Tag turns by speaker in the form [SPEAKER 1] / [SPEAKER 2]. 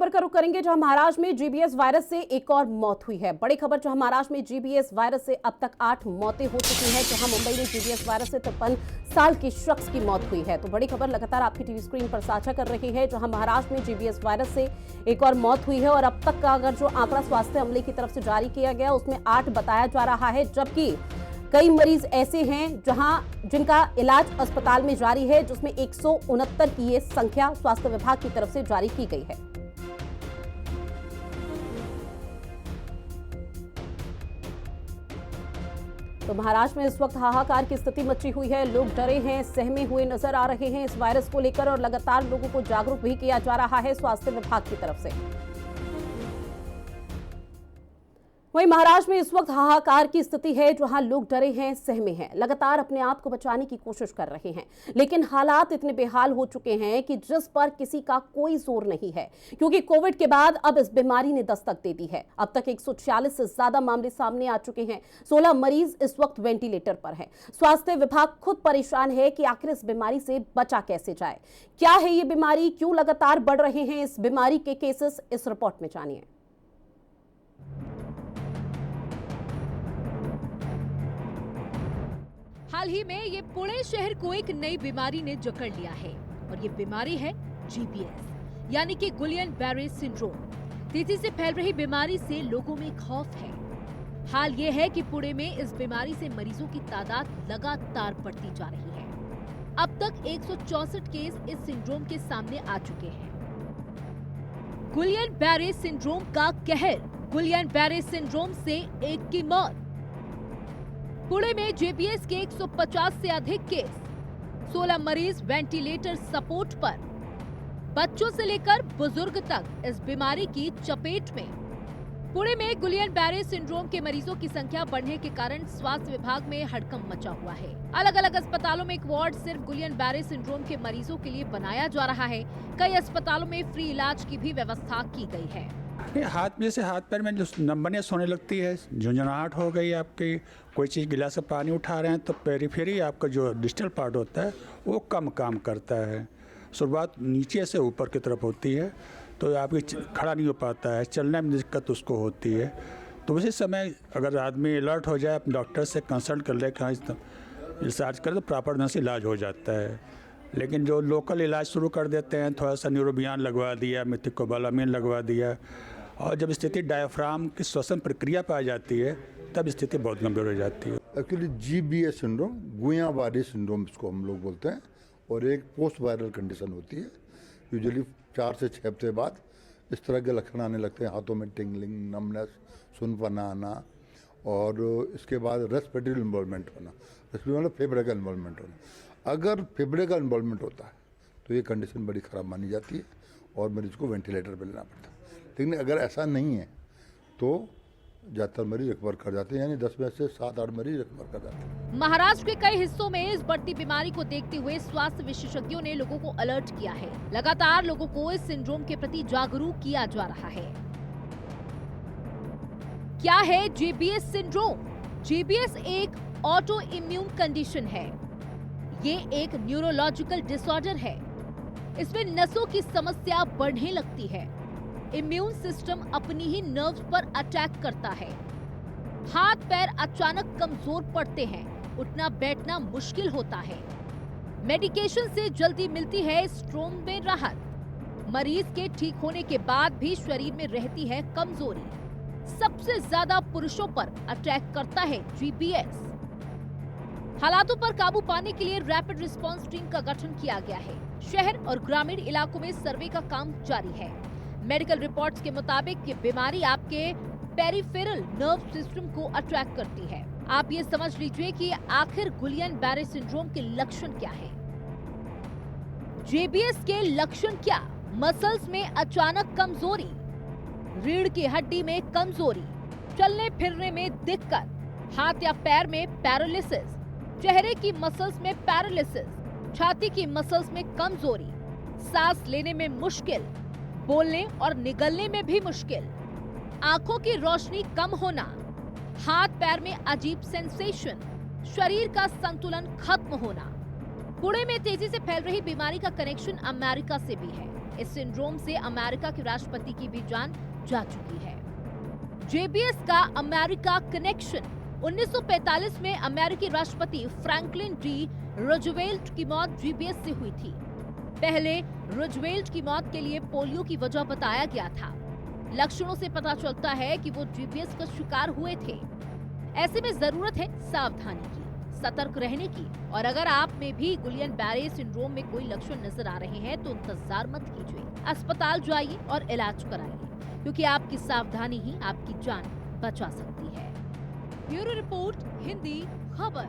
[SPEAKER 1] खबर का रुख करेंगे जहां महाराष्ट्र में जीबीएस वायरस से एक और मौत हुई है। बड़ी खबर जहां महाराष्ट्र में जीबीएस वायरस से अब तक 8 मौतें हो चुकी हैं, जहां मुंबई में जीबीएस वायरस से 53 साल की शख्स की मौत हुई है। तो बड़ी खबर लगातार आपकी टीवी स्क्रीन पर साझा कर रही है, जहां महाराष्ट्र में जीबीएस वायरस से एक और मौत हुई है और अब तक का अगर जो आंकड़ा स्वास्थ्य अमले की तरफ से जारी किया गया उसमें 8 बताया जा रहा है, जबकि कई मरीज ऐसे हैं जिनका इलाज अस्पताल में जारी है, जिसमें 169 की ये संख्या स्वास्थ्य विभाग की तरफ से जारी की गई है। तो महाराष्ट्र में इस वक्त हाहाकार की स्थिति मची हुई है। लोग डरे हैं, सहमे हुए नजर आ रहे हैं इस वायरस को लेकर और लगातार लोगों को जागरूक भी किया जा रहा है स्वास्थ्य विभाग की तरफ से। वहीं महाराष्ट्र में इस वक्त हाहाकार की स्थिति है, जहां लोग डरे हैं, सहमे हैं, लगातार अपने आप को बचाने की कोशिश कर रहे हैं, लेकिन हालात इतने बेहाल हो चुके हैं कि जिस पर किसी का कोई जोर नहीं है, क्योंकि कोविड के बाद अब इस बीमारी ने दस्तक दे दी है। अब तक 146 से ज्यादा मामले सामने आ चुके हैं। 16 मरीज इस वक्त वेंटिलेटर पर हैं। स्वास्थ्य विभाग खुद परेशान है कि आखिर इस बीमारी से बचा कैसे जाए। क्या है ये बीमारी, क्यों लगातार बढ़ रहे हैं इस बीमारी के केसेस, इस रिपोर्ट में जानिए।
[SPEAKER 2] हाल ही में ये पुणे शहर को एक नई बीमारी ने जकड़ लिया है और ये बीमारी है जीबीएस, यानी कि गुलियन-बैरे सिंड्रोम। तेजी से फैल रही बीमारी से लोगों में खौफ है। हाल ये है कि पुणे में इस बीमारी से मरीजों की तादाद लगातार बढ़ती जा रही है। अब तक 164 केस इस सिंड्रोम के सामने आ चुके हैं। गुलियन-बैरे सिंड्रोम का कहर, गुलियन-बैरे सिंड्रोम से एक की मौत। पुणे में जेबीएस के 150 से अधिक केस, 16 मरीज वेंटिलेटर सपोर्ट पर। बच्चों से लेकर बुजुर्ग तक इस बीमारी की चपेट में। पुणे में गुलियन-बैरे सिंड्रोम के मरीजों की संख्या बढ़ने के कारण स्वास्थ्य विभाग में हड़कंप मचा हुआ है। अलग अलग अस्पतालों में एक वार्ड सिर्फ गुलियन-बैरे सिंड्रोम के मरीजों के लिए बनाया जा रहा है। कई अस्पतालों में फ्री इलाज की भी व्यवस्था की गई है।
[SPEAKER 3] हाथ में से हाथ पैर में जो नंबनेस होने लगती है, झुंझुनाहट हो गई आपकी, कोई चीज़ गिलास से पानी उठा रहे हैं तो पेरीफेरी आपका जो डिस्टल पार्ट होता है वो कम काम करता है। शुरुआत नीचे से ऊपर की तरफ होती है तो आपकी खड़ा नहीं हो पाता है, चलने में दिक्कत उसको होती है। तो उसी समय अगर आदमी अलर्ट हो जाए, अपने डॉक्टर से कंसल्ट कर ले कि हाँ रिसर्च करे तो प्रॉपर ढंग से इलाज हो जाता है। लेकिन जो लोकल इलाज शुरू कर देते हैं, थोड़ा सा न्यूरोबियान लगवा दिया, मिथिकोबालामिन लगवा दिया, और जब स्थिति डायफ्राम की श्वसन प्रक्रिया पाई जाती है तब स्थिति बहुत गंभीर हो जाती है।
[SPEAKER 4] एक्चुअली जीबीएस सिंड्रोम, गुलियन-बैरे सिंड्रोम इसको हम लोग बोलते हैं, और एक पोस्ट वायरल कंडीशन होती है। यूजुअली 4 से 6 हफ्ते बाद इस तरह के लक्षण आने लगते हैं, हाथों में टिंगलिंग, नमनेस, सुनपना आना, और इसके बाद रेस्पिरेटरी इन्वॉल्वमेंट होना। रेस्पिरेटरी मतलब फेफड़े का इन्वॉल्वमेंट होना। अगर फेफड़े का इन्वॉल्वमेंट होता है तो ये कंडीशन बड़ी ख़राब मानी जाती है और मरीज को वेंटिलेटर पर लेना पड़ता है। लेकिन अगर ऐसा नहीं है तो ज़्यादातर मरीज रिकवर कर जाते हैं, यानी 10 में से 7-8 मरीज रिकवर कर जाते हैं।
[SPEAKER 2] महाराष्ट्र के कई हिस्सों में इस बढ़ती बीमारी को देखते हुए स्वास्थ्य विशेषज्ञों ने लोगों को अलर्ट किया है। लगातार लोगों को इस सिंड्रोम के प्रति जागरूक किया जा रहा है। क्या है जीबीएस सिंड्रोम? जीबीएस एक ऑटो इम्यून कंडीशन है। ये एक न्यूरोलॉजिकल डिसऑर्डर है। इसमें नसों की समस्या बढ़ने लगती है। इम्यून सिस्टम अपनी ही नर्व्स पर अटैक करता है। हाथ पैर अचानक कमजोर पड़ते हैं, उठना बैठना मुश्किल होता है। मेडिकेशन से जल्दी मिलती है स्ट्रोम में राहत। मरीज के ठीक होने के बाद भी शरीर में रहती है कमजोरी। सबसे ज्यादा पुरुषों पर अटैक करता है जीबीएस। हालातों पर काबू पाने के लिए रैपिड रिस्पांस टीम का गठन किया गया है। शहर और ग्रामीण इलाकों में सर्वे का काम जारी है। मेडिकल रिपोर्ट्स के मुताबिक ये बीमारी आपके पेरिफेरल नर्व सिस्टम को अट्रैक्ट करती है। आप ये समझ लीजिए कि आखिर गुलियन-बैरे सिंड्रोम के लक्षण क्या है। जेबीएस के लक्षण क्या? मसल्स में अचानक कमजोरी, रीढ़ की हड्डी में कमजोरी, चलने फिरने में दिक्कत, हाथ या पैर में पैरालिसिस, चेहरे की मसल्स में पैरालिसिस, छाती की मसल्स में कमजोरी, सांस लेने में मुश्किल, बोलने और निगलने में भी मुश्किल, आंखों की रोशनी कम होना, हाथ पैर में अजीब सेंसेशन, शरीर का संतुलन खत्म होना, पुणे में तेजी से फैल रही बीमारी का कनेक्शन अमेरिका से भी है। इस सिंड्रोम से अमेरिका के राष्ट्रपति की भी जान जा चुकी है। जेबीएस का अमेरिका कनेक्शन 1945 में अमेरिकी राष्ट्रपति फ्रैंकलिन डी रूजवेल्ट की मौत जीबीएस से हुई थी। पहले रूजवेल्ट की मौत के लिए पोलियो की वजह बताया गया था। लक्षणों से पता चलता है कि वो जीबीएस का शिकार हुए थे। ऐसे में जरूरत है सावधानी की, सतर्क रहने की, और अगर आप में भी गुलियन बैरे सिंड्रोम में कोई लक्षण नजर आ रहे हैं तो इंतजार मत कीजिए, अस्पताल जाइए और इलाज कराइए, क्योंकि आपकी सावधानी ही आपकी जान बचा सकती है। ब्यूरो रिपोर्ट, हिंदी खबर।